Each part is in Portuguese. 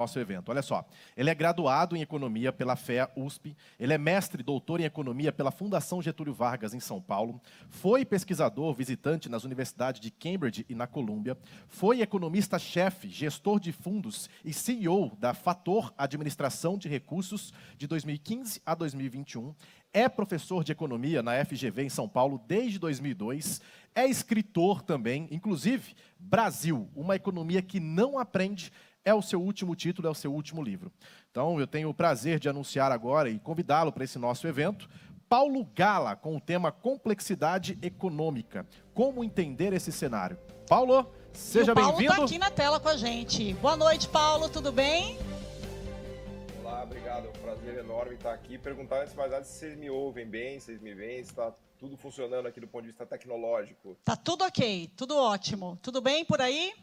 nosso evento. Olha só, ele é graduado em Economia pela FEA USP, ele é mestre e doutor em Economia pela Fundação Getúlio Vargas, em São Paulo, foi pesquisador visitante nas universidades de Cambridge e na Colômbia, foi economista-chefe, gestor de fundos e CEO da Fator Administração de Recursos de 2015 a 2021, é professor de Economia na FGV em São Paulo desde 2002, é escritor também, inclusive, Brasil, uma economia que não aprende, é o seu último título, é o seu último livro. Então, eu tenho o prazer de anunciar agora e convidá-lo para esse nosso evento, Paulo Gala, com o tema Complexidade Econômica. Como entender esse cenário? Paulo, seja bem-vindo. Paulo está aqui na tela com a gente. Boa noite, Paulo, tudo bem? Olá, obrigado. É um prazer enorme estar aqui. Perguntar antes de mais nada se vocês me ouvem bem, se vocês me veem, se está tudo funcionando aqui do ponto de vista tecnológico. Tá tudo ok, tudo ótimo. Tudo bem por aí?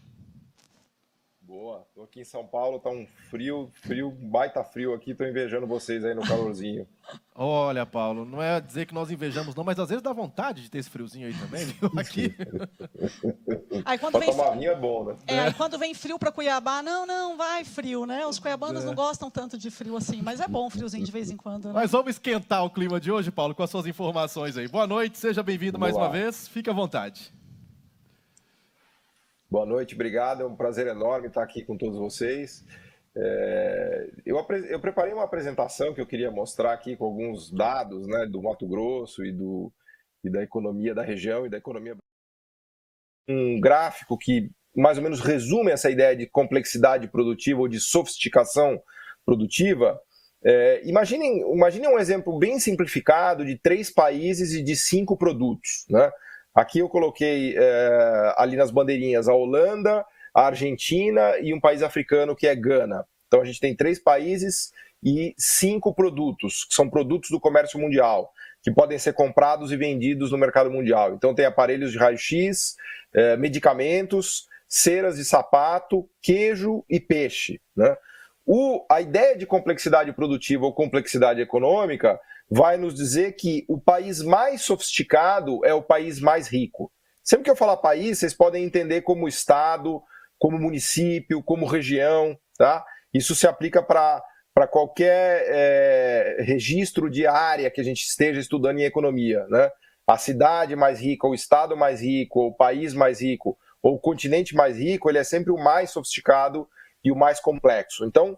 Boa. Estou aqui em São Paulo, tá um frio, baita frio aqui. Estou invejando vocês aí no calorzinho. Olha, Paulo, não é dizer que nós invejamos não, mas às vezes dá vontade de ter esse friozinho aí também, viu? Aqui. Aí quando vem tomar vinho é bom, né? aí quando vem frio para Cuiabá, não vai frio, né? Os cuiabanos não gostam tanto de frio assim, mas é bom friozinho de vez em quando, né? Mas vamos esquentar o clima de hoje, Paulo, com as suas informações aí. Boa noite, seja bem-vindo mais uma vez, fique à vontade. Boa noite, obrigado. É um prazer enorme estar aqui com todos vocês. Eu preparei uma apresentação que eu queria mostrar aqui com alguns dados, né, do Mato Grosso e da economia da região e da economia. Um gráfico que mais ou menos resume essa ideia de complexidade produtiva ou de sofisticação produtiva. Imaginem um exemplo bem simplificado de 3 países e de 5 produtos, né? Aqui eu coloquei ali nas bandeirinhas a Holanda, a Argentina e um país africano que é Gana. Então a gente tem 3 países e 5 produtos, que são produtos do comércio mundial, que podem ser comprados e vendidos no mercado mundial. Então tem aparelhos de raio-x, medicamentos, ceras de sapato, queijo e peixe, né? A ideia de complexidade produtiva ou complexidade econômica vai nos dizer que o país mais sofisticado é o país mais rico. Sempre que eu falar país, vocês podem entender como estado, como município, como região, tá? Isso se aplica para qualquer registro de área que a gente esteja estudando em economia, né? A cidade mais rica, o estado mais rico, o país mais rico, ou o continente mais rico, ele é sempre o mais sofisticado e o mais complexo. Então,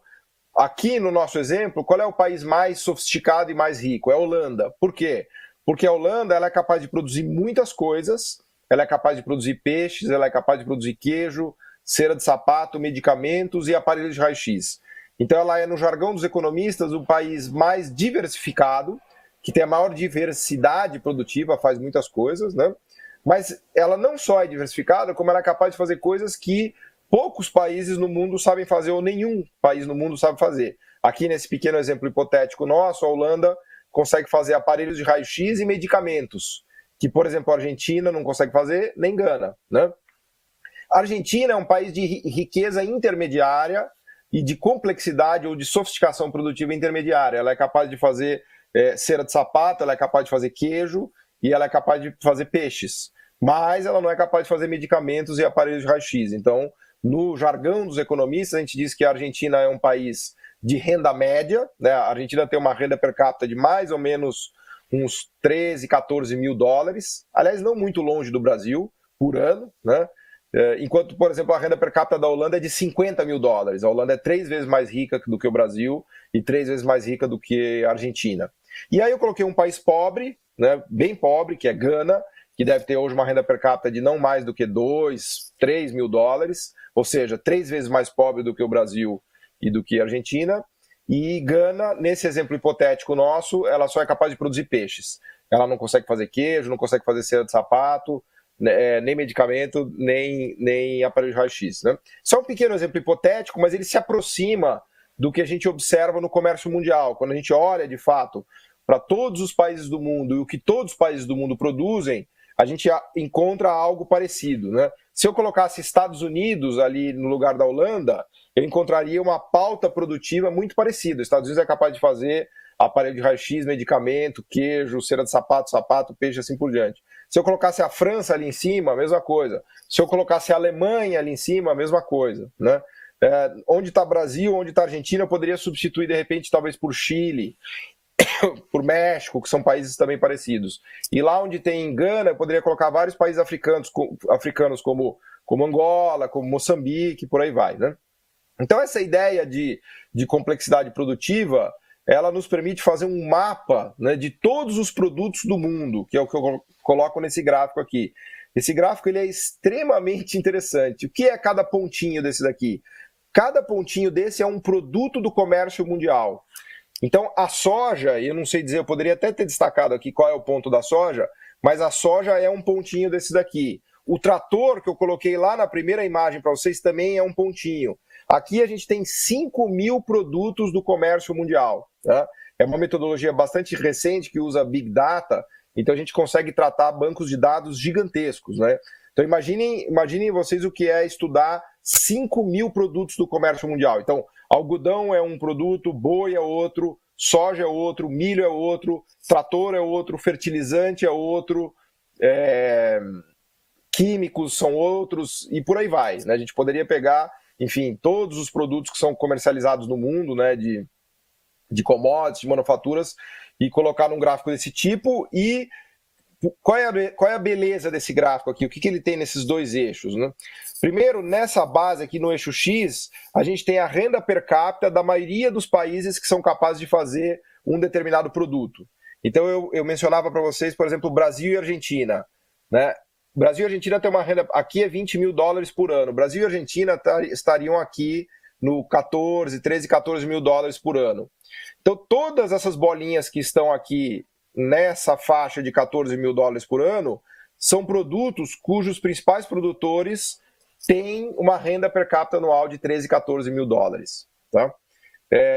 aqui no nosso exemplo, qual é o país mais sofisticado e mais rico? É a Holanda. Por quê? Porque a Holanda ela é capaz de produzir muitas coisas, ela é capaz de produzir peixes, ela é capaz de produzir queijo, cera de sapato, medicamentos e aparelhos de raio-x. Então ela é, no jargão dos economistas, o país mais diversificado, que tem a maior diversidade produtiva, faz muitas coisas, né? Mas ela não só é diversificada, como ela é capaz de fazer coisas que poucos países no mundo sabem fazer, ou nenhum país no mundo sabe fazer. Aqui nesse pequeno exemplo hipotético nosso, a Holanda consegue fazer aparelhos de raio-x e medicamentos, que, por exemplo, a Argentina não consegue fazer, nem Gana, né? A Argentina é um país de riqueza intermediária e de complexidade ou de sofisticação produtiva intermediária. Ela é capaz de fazer cera de sapato, ela é capaz de fazer queijo e ela é capaz de fazer peixes. Mas ela não é capaz de fazer medicamentos e aparelhos de raio-x. Então, no jargão dos economistas, a gente diz que a Argentina é um país de renda média, né? A Argentina tem uma renda per capita de mais ou menos uns 13, 14 mil dólares, aliás, não muito longe do Brasil, por ano, né? Enquanto, por exemplo, a renda per capita da Holanda é de 50 mil dólares. A Holanda é 3 vezes mais rica do que o Brasil e 3 vezes mais rica do que a Argentina. E aí eu coloquei um país pobre, né, bem pobre, que é Gana, que deve ter hoje uma renda per capita de não mais do que 2, 3 mil dólares, ou seja, 3 vezes mais pobre do que o Brasil e do que a Argentina. E Gana, nesse exemplo hipotético nosso, ela só é capaz de produzir peixes. Ela não consegue fazer queijo, não consegue fazer cera de sapato, nem medicamento, nem aparelho de raio-x, né? Isso é um pequeno exemplo hipotético, mas ele se aproxima do que a gente observa no comércio mundial. Quando a gente olha, de fato, para todos os países do mundo e o que todos os países do mundo produzem, a gente encontra algo parecido, né? Se eu colocasse Estados Unidos ali no lugar da Holanda, eu encontraria uma pauta produtiva muito parecida. Os Estados Unidos é capaz de fazer aparelho de raio-x, medicamento, queijo, cera de sapato, peixe, assim por diante. Se eu colocasse a França ali em cima, a mesma coisa. Se eu colocasse a Alemanha ali em cima, a mesma coisa, né? Onde está Brasil, onde está Argentina, eu poderia substituir, de repente, talvez por Chile, por México, que são países também parecidos. E lá onde tem Gana, eu poderia colocar vários países africanos como Angola, como Moçambique, por aí vai, né? Então essa ideia de complexidade produtiva, ela nos permite fazer um mapa, né, de todos os produtos do mundo, que é o que eu coloco nesse gráfico aqui. Esse gráfico ele é extremamente interessante. O que é cada pontinho desse daqui? Cada pontinho desse é um produto do comércio mundial. Então, a soja, eu não sei dizer, eu poderia até ter destacado aqui qual é o ponto da soja, mas a soja é um pontinho desse daqui. O trator que eu coloquei lá na primeira imagem para vocês também é um pontinho. Aqui a gente tem 5.000 produtos do comércio mundial. Tá? É uma metodologia bastante recente que usa Big Data, então a gente consegue tratar bancos de dados gigantescos, né? Então imaginem vocês o que é estudar 5.000 produtos do comércio mundial. Então, algodão é um produto, boi é outro, soja é outro, milho é outro, trator é outro, fertilizante é outro, químicos são outros e por aí vai, né? A gente poderia pegar, enfim, todos os produtos que são comercializados no mundo, né, de commodities, de manufaturas, e colocar num gráfico desse tipo. E qual é a beleza desse gráfico aqui? O que ele tem nesses dois eixos, né? Primeiro, nessa base aqui no eixo X, a gente tem a renda per capita da maioria dos países que são capazes de fazer um determinado produto. Então eu mencionava para vocês, por exemplo, Brasil e Argentina, né? Brasil e Argentina tem uma renda, aqui é $20.000 por ano. Brasil e Argentina estariam aqui no 13, 14 mil dólares por ano. Então todas essas bolinhas que estão aqui nessa faixa de $14 mil por ano são produtos cujos principais produtores têm uma renda per capita anual de 13, 14 mil dólares. Tá?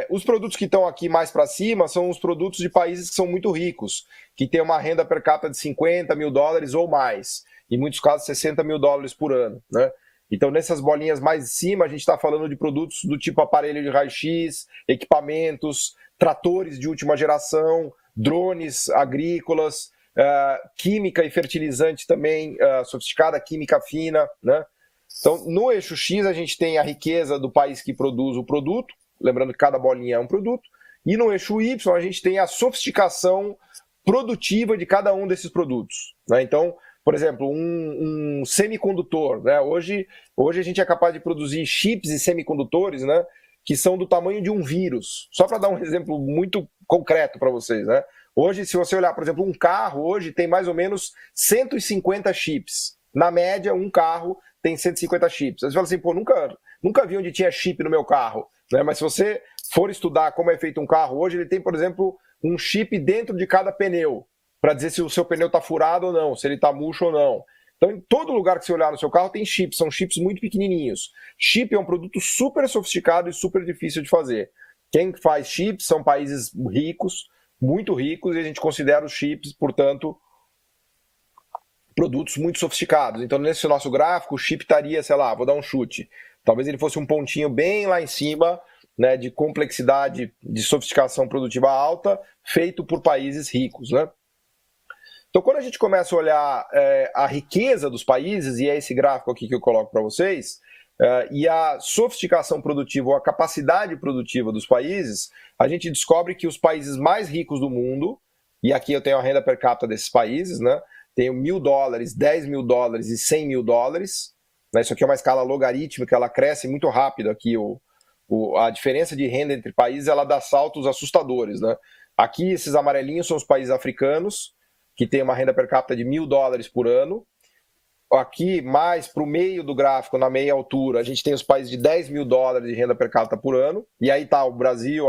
Os produtos que estão aqui mais para cima são os produtos de países que são muito ricos, que têm uma renda per capita de 50 mil dólares ou mais, em muitos casos 60 mil dólares por ano. Né? Então, nessas bolinhas mais de cima, a gente está falando de produtos do tipo aparelho de raio-x, equipamentos, tratores de última geração, drones agrícolas, química e fertilizante também sofisticada, química fina. Né? Então, no eixo X, a gente tem a riqueza do país que produz o produto, lembrando que cada bolinha é um produto, e no eixo Y, a gente tem a sofisticação produtiva de cada um desses produtos. Né? Então, por exemplo, um semicondutor. Né? Hoje a gente é capaz de produzir chips e semicondutores, né, que são do tamanho de um vírus. Só para dar um exemplo muito concreto para vocês. Né? Hoje, se você olhar, por exemplo, um carro hoje tem mais ou menos 150 chips. Na média, um carro tem 150 chips. Você fala assim, pô, nunca vi onde tinha chip no meu carro. Né? Mas se você for estudar como é feito um carro hoje, ele tem, por exemplo, um chip dentro de cada pneu, para dizer se o seu pneu está furado ou não, se ele está murcho ou não. Então, em todo lugar que você olhar no seu carro tem chips, são chips muito pequenininhos. Chip é um produto super sofisticado e super difícil de fazer. Quem faz chips são países ricos, muito ricos, e a gente considera os chips, portanto, produtos muito sofisticados. Então, nesse nosso gráfico, o chip estaria, sei lá, vou dar um chute, talvez ele fosse um pontinho bem lá em cima, né, de complexidade, de sofisticação produtiva alta, feito por países ricos, né? Então, quando a gente começa a olhar a riqueza dos países, e é esse gráfico aqui que eu coloco para vocês, e a sofisticação produtiva, ou a capacidade produtiva dos países, a gente descobre que os países mais ricos do mundo, e aqui eu tenho a renda per capita desses países, né, tenho $1.000, $10 mil e $100 mil, né, isso aqui é uma escala logarítmica, ela cresce muito rápido aqui, a diferença de renda entre países, ela dá saltos assustadores. Né? Aqui, esses amarelinhos são os países africanos, que tem uma renda per capita de $1.000 por ano. Aqui, mais para o meio do gráfico, na meia altura, a gente tem os países de $10 mil de renda per capita por ano. E aí está o Brasil,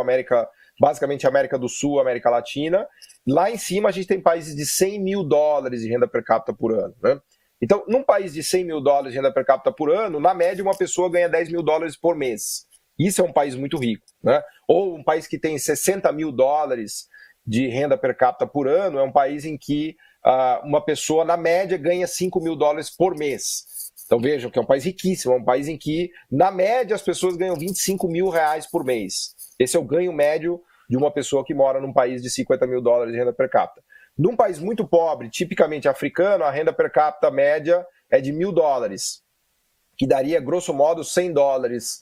basicamente América do Sul, América Latina. Lá em cima, a gente tem países de $100 mil de renda per capita por ano. Né? Então, num país de $100 mil de renda per capita por ano, na média, uma pessoa ganha $10 mil por mês. Isso é um país muito rico. Né? Ou um país que tem $60 mil de renda per capita por ano, é um país em que uma pessoa, na média, ganha $5 mil por mês. Então vejam que é um país riquíssimo, é um país em que, na média, as pessoas ganham R$25 mil por mês. Esse é o ganho médio de uma pessoa que mora num país de $50 mil de renda per capita. Num país muito pobre, tipicamente africano, a renda per capita média é de $1.000, que daria, grosso modo, $100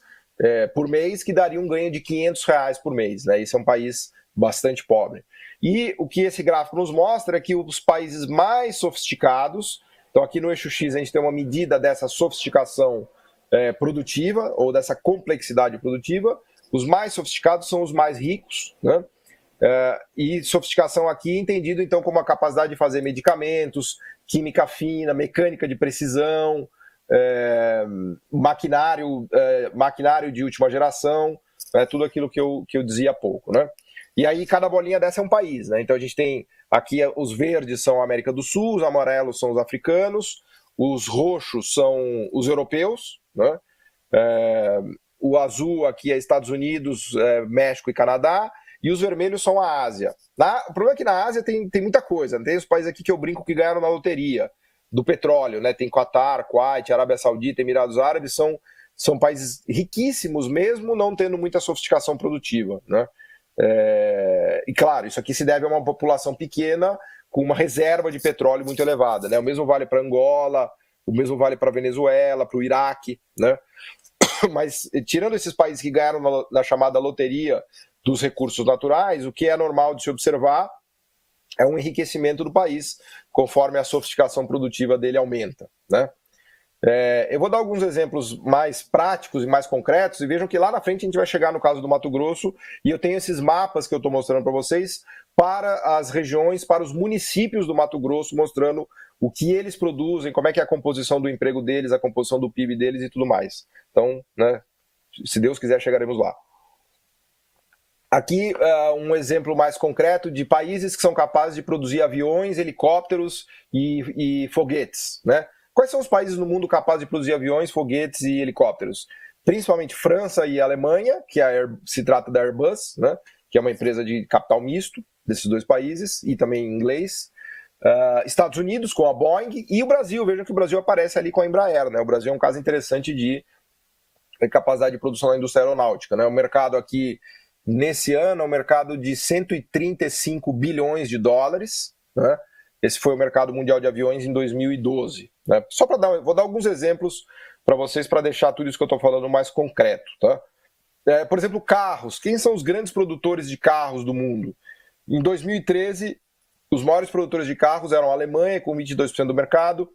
por mês, que daria um ganho de R$500 por mês, né? Esse é um país bastante pobre. E o que esse gráfico nos mostra é que os países mais sofisticados, então aqui no eixo X a gente tem uma medida dessa sofisticação produtiva, ou dessa complexidade produtiva, os mais sofisticados são os mais ricos, né? E sofisticação aqui entendido então como a capacidade de fazer medicamentos, química fina, mecânica de precisão, maquinário de última geração, tudo aquilo que eu dizia há pouco, né? E aí cada bolinha dessa é um país, né? Então a gente tem aqui os verdes são a América do Sul, os amarelos são os africanos, os roxos são os europeus, né? O azul aqui é Estados Unidos, México e Canadá, e os vermelhos são a Ásia. O problema é que na Ásia tem muita coisa, né? Tem os países aqui que eu brinco que ganharam na loteria do petróleo, né? Tem Qatar, Kuwait, Arábia Saudita, Emirados Árabes, são países riquíssimos mesmo não tendo muita sofisticação produtiva, né? E claro, isso aqui se deve a uma população pequena com uma reserva de petróleo muito elevada, né? O mesmo vale para Angola, o mesmo vale para Venezuela, para o Iraque, né? Mas tirando esses países que ganharam na chamada loteria dos recursos naturais, o que é normal de se observar é um enriquecimento do país conforme a sofisticação produtiva dele aumenta, né? Eu vou dar alguns exemplos mais práticos e mais concretos, e vejam que lá na frente a gente vai chegar no caso do Mato Grosso, e eu tenho esses mapas que eu estou mostrando para vocês para as regiões, para os municípios do Mato Grosso, mostrando o que eles produzem, como é que é a composição do emprego deles, a composição do PIB deles e tudo mais. Então, né, se Deus quiser, chegaremos lá. Aqui um exemplo mais concreto de países que são capazes de produzir aviões, helicópteros e foguetes, né? Quais são os países no mundo capazes de produzir aviões, foguetes e helicópteros? Principalmente França e Alemanha, que se trata da Airbus, né? Que é uma empresa de capital misto desses dois países, e também inglês. Estados Unidos com a Boeing, e o Brasil. Vejam que o Brasil aparece ali com a Embraer, né? O Brasil é um caso interessante de capacidade de produção da indústria aeronáutica, né? O mercado aqui, nesse ano, é um mercado de 135 bilhões de dólares, né? Esse foi o mercado mundial de aviões em 2012. Né? Só para vou dar alguns exemplos para vocês, para deixar tudo isso que eu estou falando mais concreto. Tá? Por exemplo, carros. Quem são os grandes produtores de carros do mundo? Em 2013, os maiores produtores de carros eram a Alemanha, com 22% do mercado,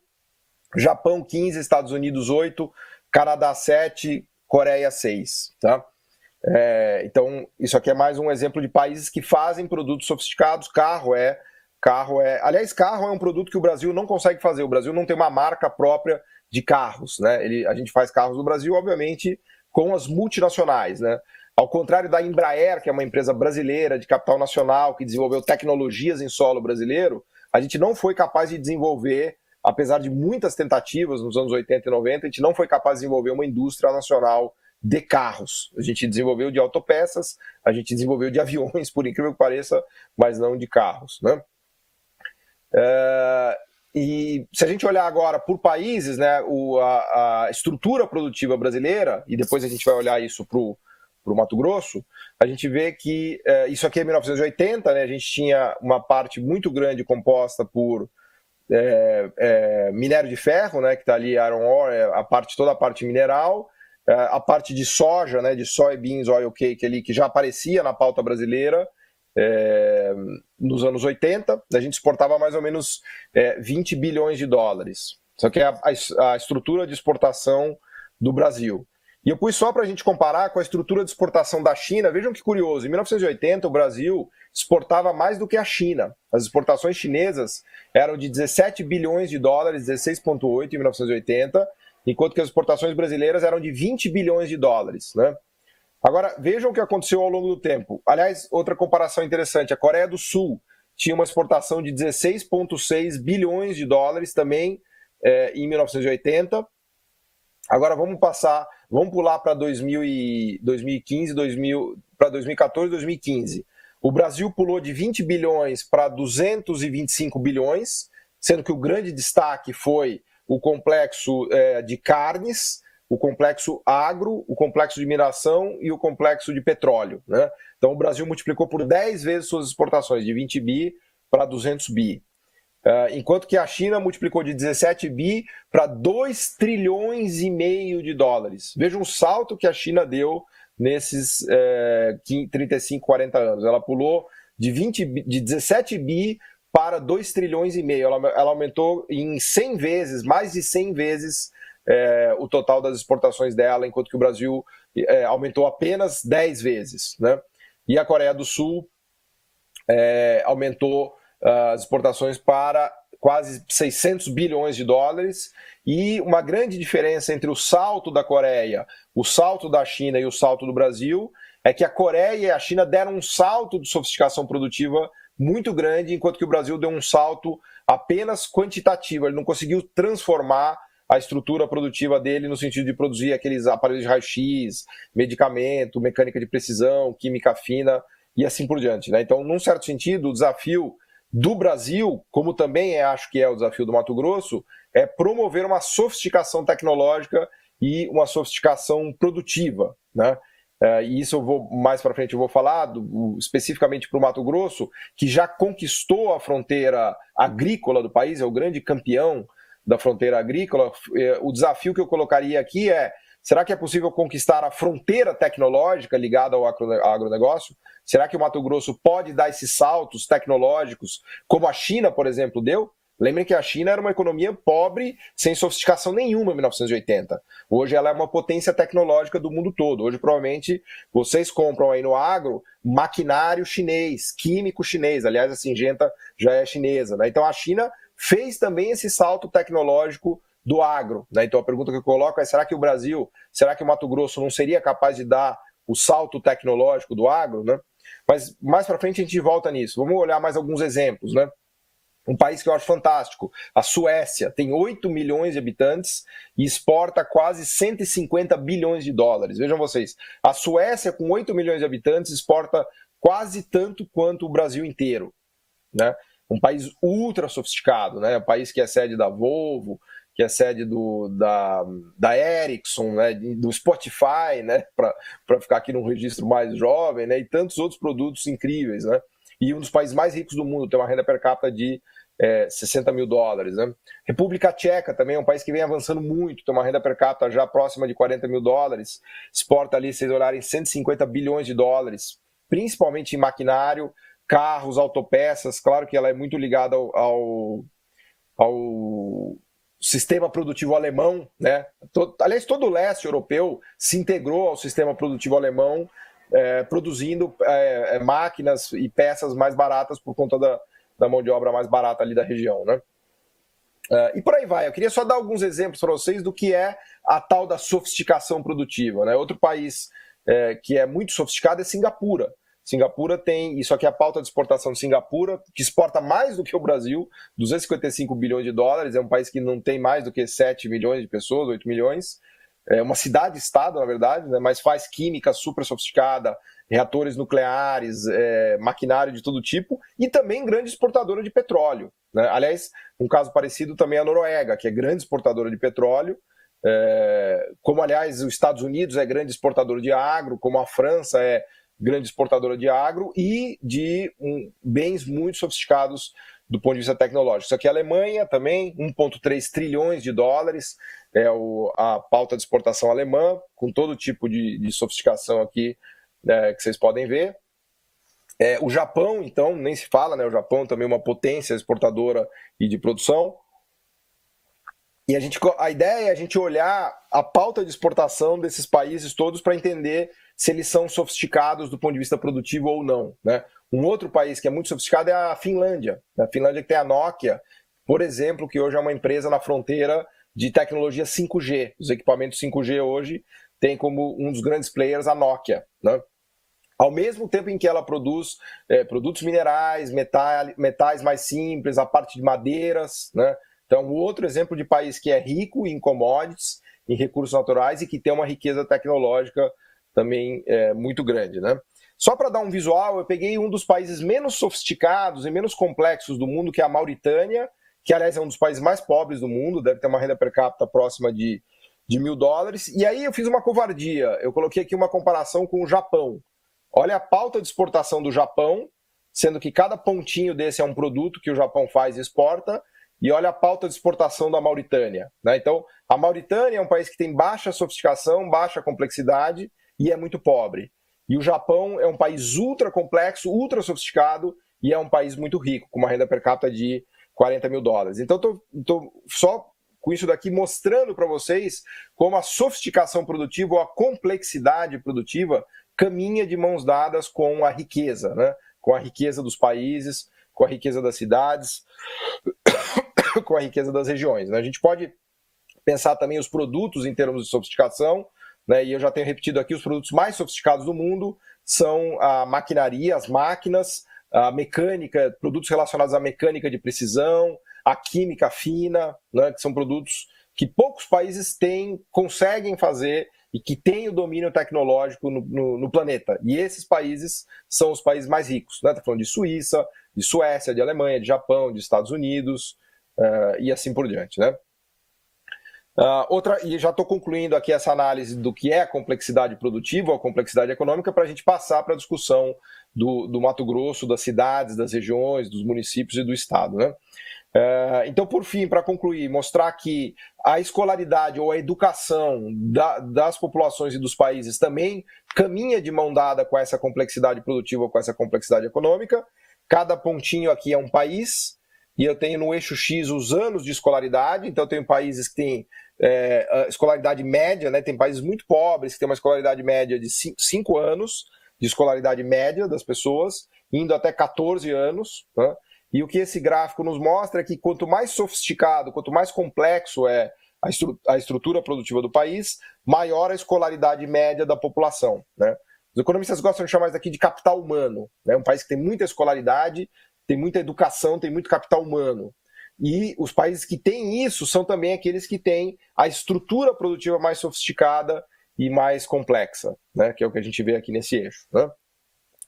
Japão 15%, Estados Unidos 8%, Canadá 7%, Coreia 6%. Tá? Então, isso aqui é mais um exemplo de países que fazem produtos sofisticados. Aliás, carro é um produto que o Brasil não consegue fazer. O Brasil não tem uma marca própria de carros, né? A gente faz carros no Brasil, obviamente, com as multinacionais, né? Ao contrário da Embraer, que é uma empresa brasileira de capital nacional, que desenvolveu tecnologias em solo brasileiro, a gente não foi capaz de desenvolver, apesar de muitas tentativas nos anos 80 e 90, a gente não foi capaz de desenvolver uma indústria nacional de carros. A gente desenvolveu de autopeças, a gente desenvolveu de aviões, por incrível que pareça, mas não de carros, né? E se a gente olhar agora por países, né, a estrutura produtiva brasileira, e depois a gente vai olhar isso para o Mato Grosso, a gente vê que isso aqui é 1980, né, a gente tinha uma parte muito grande composta por minério de ferro, né, que está ali, iron ore, toda a parte mineral, a parte de soja, né, de soybeans, oil cake ali, que já aparecia na pauta brasileira, nos anos 80, a gente exportava mais ou menos 20 bilhões de dólares. Isso aqui é a estrutura de exportação do Brasil. E eu pus só para a gente comparar com a estrutura de exportação da China. Vejam que curioso, em 1980 o Brasil exportava mais do que a China. As exportações chinesas eram de 17 bilhões de dólares, 16,8 em 1980, enquanto que as exportações brasileiras eram de 20 bilhões de dólares, né? Agora, vejam o que aconteceu ao longo do tempo. Aliás, outra comparação interessante, a Coreia do Sul tinha uma exportação de 16,6 bilhões de dólares também em 1980. Agora vamos pular para 2015, para 2014 e 2015. O Brasil pulou de 20 bilhões para 225 bilhões, sendo que o grande destaque foi o complexo de carnes, o complexo agro, o complexo de mineração e o complexo de petróleo, né? Então o Brasil multiplicou por 10 vezes suas exportações, de 20 bi para 200 bi. enquanto que a China multiplicou de 17 bi para 2 trilhões e meio de dólares. Veja um salto que a China deu nesses 35, 40 anos. Ela pulou de 17 bi para 2 trilhões e meio. Ela aumentou em 100 vezes, mais de 100 vezes o total das exportações dela, enquanto que o Brasil aumentou apenas 10 vezes, né? E a Coreia do Sul aumentou as exportações para quase 600 bilhões de dólares, e uma grande diferença entre o salto da Coreia, o salto da China e o salto do Brasil é que a Coreia e a China deram um salto de sofisticação produtiva muito grande, enquanto que o Brasil deu um salto apenas quantitativo. Ele não conseguiu transformar a estrutura produtiva dele no sentido de produzir aqueles aparelhos de raio-x, medicamento, mecânica de precisão, química fina e assim por diante, né? Então, num certo sentido, o desafio do Brasil, como também acho que é o desafio do Mato Grosso, é promover uma sofisticação tecnológica e uma sofisticação produtiva, né? E isso eu vou mais para frente eu vou falar especificamente para o Mato Grosso, que já conquistou a fronteira agrícola do país, é o grande campeão da fronteira agrícola. O desafio que eu colocaria aqui é: será que é possível conquistar a fronteira tecnológica ligada ao agronegócio? Será que o Mato Grosso pode dar esses saltos tecnológicos, como a China, por exemplo, deu? Lembrem que a China era uma economia pobre, sem sofisticação nenhuma em 1980. Hoje ela é uma potência tecnológica do mundo todo. Hoje, provavelmente, vocês compram aí no agro maquinário chinês, químico chinês. Aliás, a Syngenta já é chinesa, né? Então a China fez também esse salto tecnológico do agro, né? Então a pergunta que eu coloco é: será que o Brasil, será que o Mato Grosso não seria capaz de dar o salto tecnológico do agro, né? Mas mais para frente a gente volta nisso. Vamos olhar mais alguns exemplos, né? Um país que eu acho fantástico, a Suécia, tem 8 milhões de habitantes e exporta quase 150 bilhões de dólares. Vejam vocês, a Suécia, com 8 milhões de habitantes, exporta quase tanto quanto o Brasil inteiro, né? Um país ultra sofisticado, né? Um país que é sede da Volvo, que é sede da Ericsson, né? Do Spotify, né? Para ficar aqui num registro mais jovem, né? E tantos outros produtos incríveis, né? E um dos países mais ricos do mundo, tem uma renda per capita de 60 mil dólares, né? República Tcheca também é um país que vem avançando muito, tem uma renda per capita já próxima de 40 mil dólares, exporta ali, se vocês olharem, 150 bilhões de dólares, principalmente em maquinário, carros, autopeças. Claro que ela é muito ligada ao sistema produtivo alemão, né? Aliás, todo o leste europeu se integrou ao sistema produtivo alemão, produzindo máquinas e peças mais baratas por conta da mão de obra mais barata ali da região, né? E por aí vai. Eu queria só dar alguns exemplos para vocês do que é a tal da sofisticação produtiva, né? Outro país que é muito sofisticado é Singapura. Singapura tem, isso aqui é a pauta de exportação de Singapura, que exporta mais do que o Brasil, 255 bilhões de dólares, é um país que não tem mais do que 7 milhões de pessoas, 8 milhões, é uma cidade-estado, na verdade, né, mas faz química super sofisticada, reatores nucleares, maquinário de todo tipo, e também grande exportadora de petróleo, né? Aliás, um caso parecido também é a Noruega, que é grande exportadora de petróleo, como, aliás, os Estados Unidos é grande exportador de agro, como a França é grande exportadora de agro e de bens muito sofisticados do ponto de vista tecnológico. Isso aqui é a Alemanha também, 1,3 trilhões de dólares, a pauta de exportação alemã, com todo tipo de sofisticação aqui, que vocês podem ver. O Japão, então, nem se fala, né? O Japão também é uma potência exportadora e de produção. E a ideia é a gente olhar a pauta de exportação desses países todos para entender se eles são sofisticados do ponto de vista produtivo ou não, né? Um outro país que é muito sofisticado é a Finlândia. A Finlândia que tem a Nokia, por exemplo, que hoje é uma empresa na fronteira de tecnologia 5G. Os equipamentos 5G hoje têm como um dos grandes players a Nokia, né? Ao mesmo tempo em que ela produz produtos minerais, metais mais simples, a parte de madeiras, né? Então, outro exemplo de país que é rico em commodities, em recursos naturais e que tem uma riqueza tecnológica também muito grande, né? Só para dar um visual, eu peguei um dos países menos sofisticados e menos complexos do mundo, que é a Mauritânia, que, aliás, é um dos países mais pobres do mundo, deve ter uma renda per capita próxima de $1.000. E aí eu fiz uma covardia, eu coloquei aqui uma comparação com o Japão. Olha a pauta de exportação do Japão, sendo que cada pontinho desse é um produto que o Japão faz e exporta, e olha a pauta de exportação da Mauritânia, né? Então, a Mauritânia é um país que tem baixa sofisticação, baixa complexidade e é muito pobre. E o Japão é um país ultra complexo, ultra sofisticado e é um país muito rico, com uma renda per capita de $40 mil. Então, estou só com isso daqui mostrando para vocês como a sofisticação produtiva ou a complexidade produtiva caminha de mãos dadas com a riqueza, né? Com a riqueza dos países, com a riqueza das cidades, com a riqueza das regiões, né? A gente pode pensar também os produtos em termos de sofisticação, né? E eu já tenho repetido aqui, os produtos mais sofisticados do mundo são a maquinaria, as máquinas, a mecânica, produtos relacionados à mecânica de precisão, a química fina, né? Que são produtos que poucos países conseguem fazer e que têm o domínio tecnológico no planeta. E esses países são os países mais ricos, né? Estou falando de Suíça, de Suécia, de Alemanha, de Japão, de Estados Unidos, e assim por diante, né? E já estou concluindo aqui essa análise do que é a complexidade produtiva ou a complexidade econômica para a gente passar para a discussão do Mato Grosso, das cidades, das regiões, dos municípios e do estado, né? Então, por fim, para concluir, mostrar que a escolaridade ou a educação das populações e dos países também caminha de mão dada com essa complexidade produtiva ou com essa complexidade econômica. Cada pontinho aqui é um país, e eu tenho no eixo X os anos de escolaridade. Então, eu tenho países que têm escolaridade média, né? Tem países muito pobres que têm uma escolaridade média de 5 anos de escolaridade média das pessoas, indo até 14 anos, né? E o que esse gráfico nos mostra é que quanto mais sofisticado, quanto mais complexo é a estrutura produtiva do país, maior a escolaridade média da população, né? Os economistas gostam de chamar isso aqui de capital humano, né? Um país que tem muita escolaridade, tem muita educação, tem muito capital humano. E os países que têm isso são também aqueles que têm a estrutura produtiva mais sofisticada e mais complexa, né? Que é o que a gente vê aqui nesse eixo, né?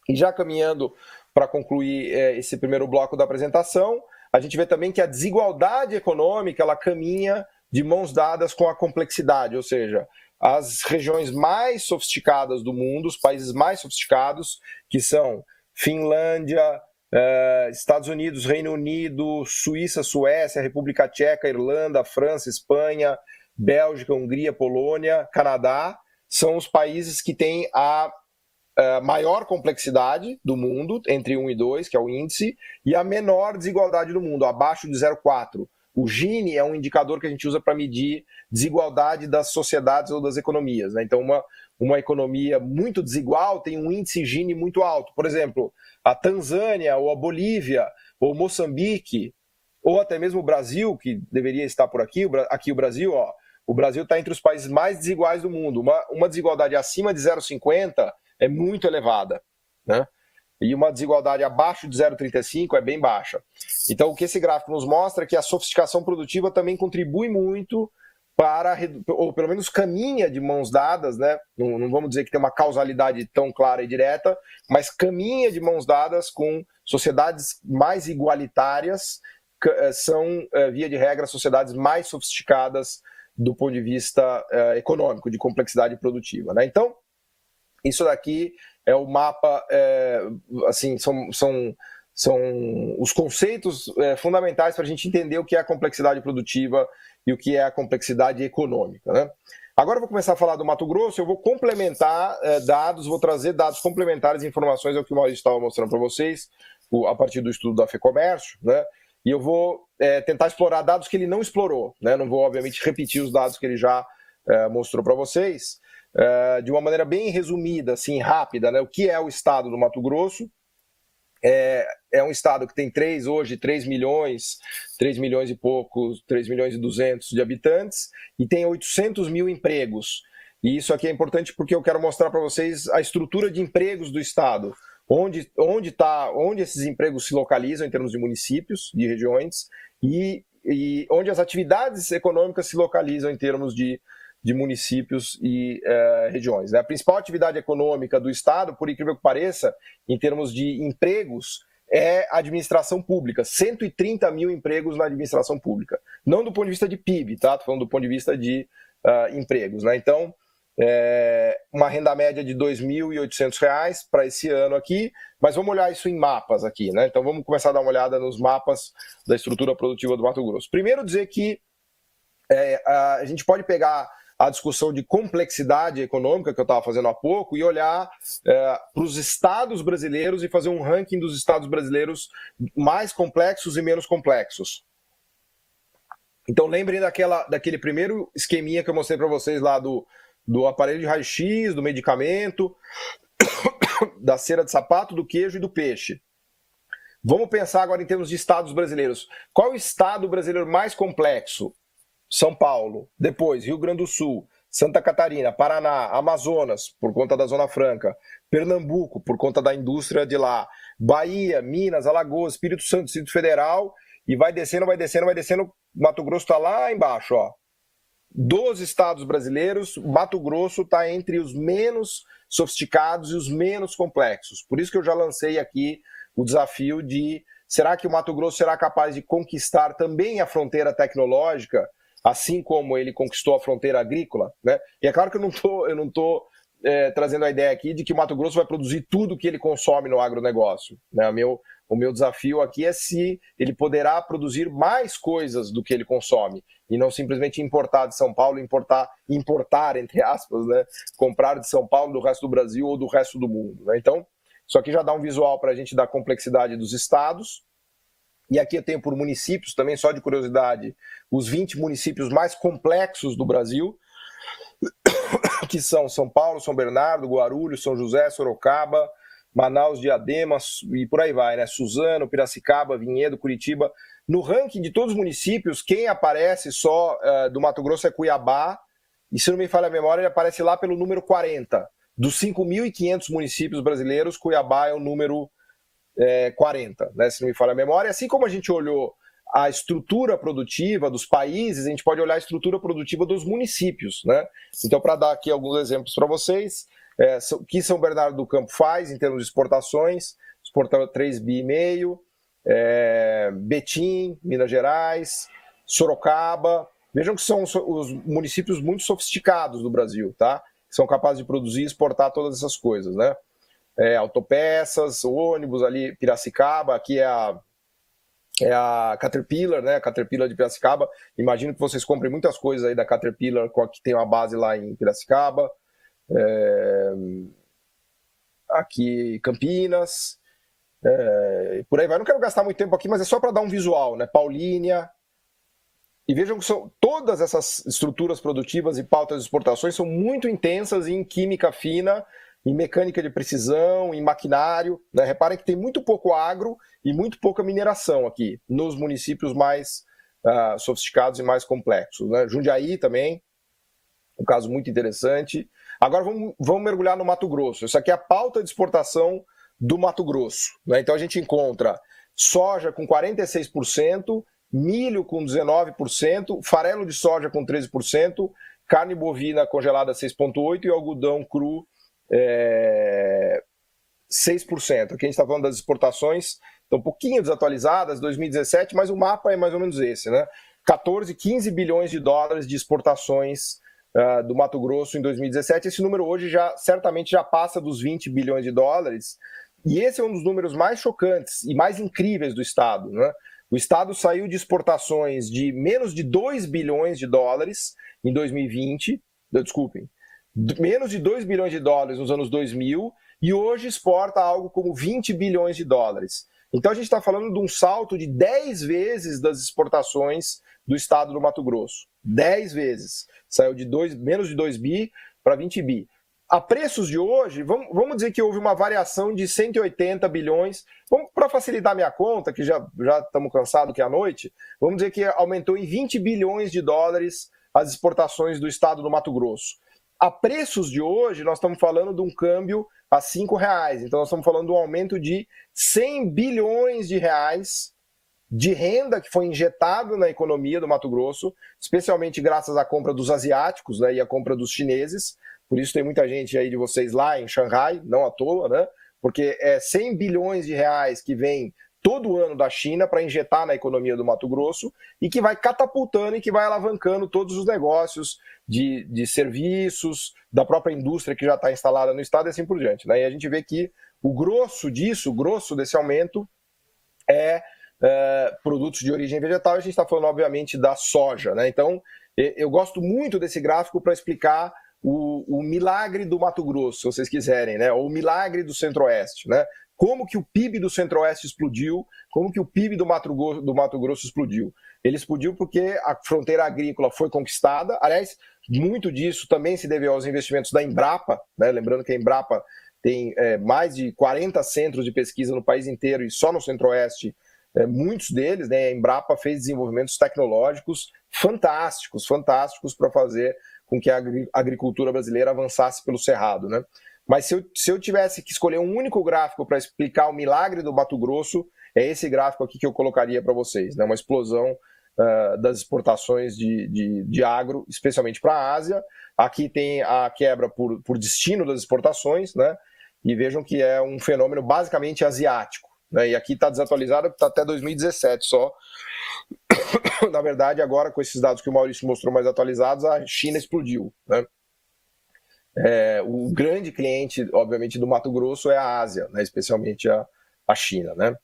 E já caminhando para concluir esse primeiro bloco da apresentação, a gente vê também que a desigualdade econômica ela caminha de mãos dadas com a complexidade, ou seja, as regiões mais sofisticadas do mundo, os países mais sofisticados, que são Finlândia, Estados Unidos, Reino Unido, Suíça, Suécia, República Tcheca, Irlanda, França, Espanha, Bélgica, Hungria, Polônia, Canadá, são os países que têm a maior complexidade do mundo, entre 1 e 2, que é o índice, e a menor desigualdade do mundo, abaixo de 0,4. O Gini é um indicador que a gente usa para medir desigualdade das sociedades ou das economias, né? Então, uma economia muito desigual tem um índice Gini muito alto. Por exemplo, a Tanzânia, ou a Bolívia, ou Moçambique, ou até mesmo o Brasil, que deveria estar por aqui, o Brasil, ó, o Brasil está entre os países mais desiguais do mundo. Uma desigualdade acima de 0,50 é muito elevada, né? E uma desigualdade abaixo de 0,35 é bem baixa. Então, o que esse gráfico nos mostra é que a sofisticação produtiva também contribui muito para, ou pelo menos caminha de mãos dadas, né? Não vamos dizer que tem uma causalidade tão clara e direta, mas caminha de mãos dadas com sociedades mais igualitárias, são, via de regra, sociedades mais sofisticadas do ponto de vista econômico, de complexidade produtiva, né? Então, isso daqui é o mapa, assim, são os conceitos fundamentais para a gente entender o que é a complexidade produtiva e o que é a complexidade econômica, né? Agora eu vou começar a falar do Mato Grosso, eu vou complementar dados, vou trazer dados complementares e informações ao que o Maurício estava mostrando para vocês, a partir do estudo da FEComércio, né? E eu vou tentar explorar dados que ele não explorou, né? Não vou, obviamente, repetir os dados que ele já mostrou para vocês, de uma maneira bem resumida, assim, rápida, né? O que é o estado do Mato Grosso? É um estado que tem hoje 3 milhões e poucos, 3 milhões e 200 de habitantes, e tem 800 mil empregos. E isso aqui é importante porque eu quero mostrar para vocês a estrutura de empregos do estado, onde esses empregos se localizam em termos de municípios, de regiões, e onde as atividades econômicas se localizam em termos de municípios e regiões, né? A principal atividade econômica do estado, por incrível que pareça, em termos de empregos, é a administração pública. 130 mil empregos na administração pública. Não do ponto de vista de PIB, tá? Estou falando do ponto de vista de empregos, né? Então, uma renda média de R$ 2.800 para esse ano aqui, mas vamos olhar isso em mapas aqui, né? Então vamos começar a dar uma olhada nos mapas da estrutura produtiva do Mato Grosso. Primeiro dizer que a gente pode pegar a discussão de complexidade econômica que eu estava fazendo há pouco e olhar para os estados brasileiros e fazer um ranking dos estados brasileiros mais complexos e menos complexos. Então lembrem daquele primeiro esqueminha que eu mostrei para vocês lá do aparelho de raio-x, do medicamento, da cera de sapato, do queijo e do peixe. Vamos pensar agora em termos de estados brasileiros. Qual é o estado brasileiro mais complexo? São Paulo, depois Rio Grande do Sul, Santa Catarina, Paraná, Amazonas, por conta da Zona Franca, Pernambuco, por conta da indústria de lá, Bahia, Minas, Alagoas, Espírito Santo, Distrito Federal, e vai descendo, Mato Grosso está lá embaixo, ó. Dos estados brasileiros, Mato Grosso está entre os menos sofisticados e os menos complexos. Por isso que eu já lancei aqui o desafio de, será que o Mato Grosso será capaz de conquistar também a fronteira tecnológica, assim como ele conquistou a fronteira agrícola, né? E é claro que eu não tô trazendo a ideia aqui de que o Mato Grosso vai produzir tudo que ele consome no agronegócio, né? O meu desafio aqui é se ele poderá produzir mais coisas do que ele consome e não simplesmente importar de São Paulo, importar entre aspas, né? Comprar de São Paulo, do resto do Brasil ou do resto do mundo, né? Então, isso aqui já dá um visual para a gente da complexidade dos estados. E aqui eu tenho por municípios, também só de curiosidade, os 20 municípios mais complexos do Brasil, que são São Paulo, São Bernardo, Guarulhos, São José, Sorocaba, Manaus, Diadema e por aí vai, né? Suzano, Piracicaba, Vinhedo, Curitiba. No ranking de todos os municípios, quem aparece só do Mato Grosso é Cuiabá, e se não me falha a memória, ele aparece lá pelo número 40. Dos 5.500 municípios brasileiros, Cuiabá é o número 40, né, se não me falha a memória. Assim como a gente olhou a estrutura produtiva dos países, a gente pode olhar a estrutura produtiva dos municípios, né? Então, para dar aqui alguns exemplos para vocês, o que São Bernardo do Campo faz em termos de exportações, exporta 3,5 bi, Betim, Minas Gerais, Sorocaba. Vejam que são os municípios muito sofisticados do Brasil, tá? São capazes de produzir e exportar todas essas coisas, né? Autopeças, ônibus ali, Piracicaba, aqui é a Caterpillar, né? A Caterpillar de Piracicaba. Imagino que vocês comprem muitas coisas aí da Caterpillar, que tem uma base lá em Piracicaba. Aqui Campinas, por aí vai. Não quero gastar muito tempo aqui, mas é só para dar um visual, né? Paulínia. E vejam que todas essas estruturas produtivas e pautas de exportações são muito intensas em química fina, em mecânica de precisão, em maquinário, né? Reparem que tem muito pouco agro e muito pouca mineração aqui, nos municípios mais sofisticados e mais complexos, né? Jundiaí também, um caso muito interessante. Agora vamos mergulhar no Mato Grosso. Isso aqui é a pauta de exportação do Mato Grosso, né? Então a gente encontra soja com 46%, milho com 19%, farelo de soja com 13%, carne bovina congelada 6,8% e algodão cru 6%. Aqui a gente está falando das exportações, estão um pouquinho desatualizadas, 2017, mas o mapa é mais ou menos esse, né? 15 bilhões de dólares de exportações do Mato Grosso em 2017. Esse número hoje certamente já passa dos 20 bilhões de dólares, e esse é um dos números mais chocantes e mais incríveis do Estado, né? O Estado saiu de exportações de menos de 2 bilhões de dólares em 2020, desculpem, menos de 2 bilhões de dólares nos anos 2000, e hoje exporta algo como 20 bilhões de dólares. Então a gente está falando de um salto de 10 vezes das exportações do estado do Mato Grosso. 10 vezes. Saiu de menos de 2 bi para 20 bi. A preços de hoje, vamos dizer que houve uma variação de 180 bilhões. Para facilitar minha conta, que já estamos cansados que é à noite, vamos dizer que aumentou em 20 bilhões de dólares as exportações do estado do Mato Grosso. A preços de hoje, nós estamos falando de um câmbio a R$5. Então, nós estamos falando de um aumento de 100 bilhões de reais de renda que foi injetado na economia do Mato Grosso, especialmente graças à compra dos asiáticos, né, e à compra dos chineses. Por isso tem muita gente aí de vocês lá em Xangai, não à toa, né? Porque é 100 bilhões de reais que vem todo ano da China para injetar na economia do Mato Grosso e que vai catapultando e que vai alavancando todos os negócios de serviços, da própria indústria que já está instalada no estado e assim por diante, né? E a gente vê que o grosso desse aumento é produtos de origem vegetal, e a gente está falando, obviamente, da soja, né? Então, eu gosto muito desse gráfico para explicar o milagre do Mato Grosso, se vocês quiserem, né? Ou o milagre do Centro-Oeste, né? Como que o PIB do Centro-Oeste explodiu, como que o PIB do Mato Grosso explodiu. Ele explodiu porque a fronteira agrícola foi conquistada, aliás, muito disso também se deveu aos investimentos da Embrapa, né? Lembrando que a Embrapa tem mais de 40 centros de pesquisa no país inteiro e só no Centro-Oeste, muitos deles, né? A Embrapa fez desenvolvimentos tecnológicos fantásticos para fazer com que a agricultura brasileira avançasse pelo Cerrado, né? Mas se eu tivesse que escolher um único gráfico para explicar o milagre do Mato Grosso, é esse gráfico aqui que eu colocaria para vocês, né? Uma explosão das exportações de agro, especialmente para a Ásia. Aqui tem a quebra por destino das exportações, né? E vejam que é um fenômeno basicamente asiático, né? E aqui está desatualizado, está até 2017 só. Na verdade, agora com esses dados que o Maurício mostrou mais atualizados, a China explodiu, né? O grande cliente, obviamente, do Mato Grosso é a Ásia, né? Especialmente a China, né?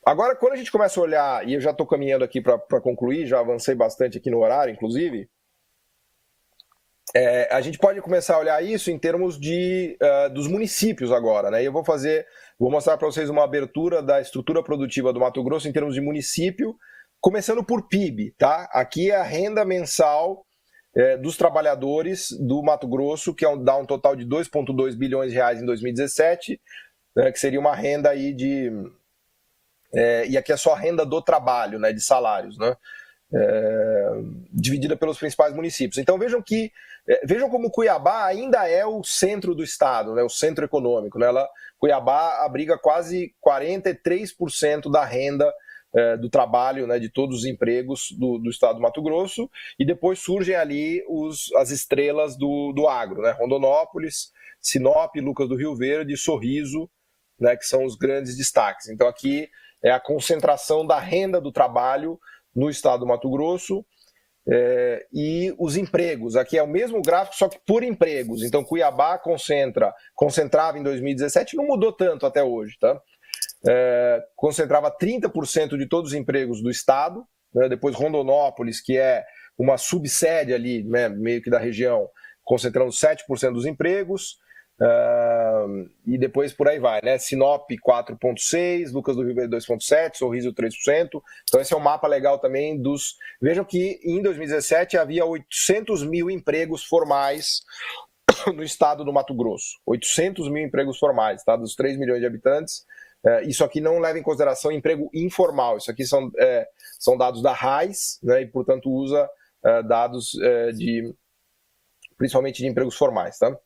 Agora, quando a gente começa a olhar, e eu já estou caminhando aqui para concluir, já avancei bastante aqui no horário, inclusive, a gente pode começar a olhar isso em termos dos municípios agora, né? E eu vou mostrar para vocês uma abertura da estrutura produtiva do Mato Grosso em termos de município, começando por PIB, tá? Aqui é a renda mensal dos trabalhadores do Mato Grosso, que dá um total de 2,2 bilhões de reais em 2017, né, que seria uma renda aí e aqui é só a renda do trabalho, né, de salários, né, dividida pelos principais municípios. Então vejam como Cuiabá ainda é o centro do estado, né, o centro econômico, né, Cuiabá abriga quase 43% da renda do trabalho, né, de todos os empregos do estado do Mato Grosso, e depois surgem ali as estrelas do agro, né, Rondonópolis, Sinop, Lucas do Rio Verde, Sorriso, né, que são os grandes destaques. Então aqui é a concentração da renda do trabalho no estado do Mato Grosso, e os empregos. Aqui é o mesmo gráfico, só que por empregos. Então Cuiabá concentrava em 2017, não mudou tanto até hoje, tá? Concentrava 30% de todos os empregos do estado, né? Depois Rondonópolis, que é uma subsede ali, né, meio que da região, concentrando 7% dos empregos, e depois por aí vai, né? Sinop 4,6%, Lucas do Rio Verde 2,7%, Sorriso 3%. Então esse é um mapa legal também Vejam que em 2017 havia 800 mil empregos formais no estado do Mato Grosso. 800 mil empregos formais, tá? Dos 3 milhões de habitantes. Isso aqui não leva em consideração emprego informal. Isso aqui são dados da RAIS, né? E portanto usa dados principalmente de empregos formais, tá?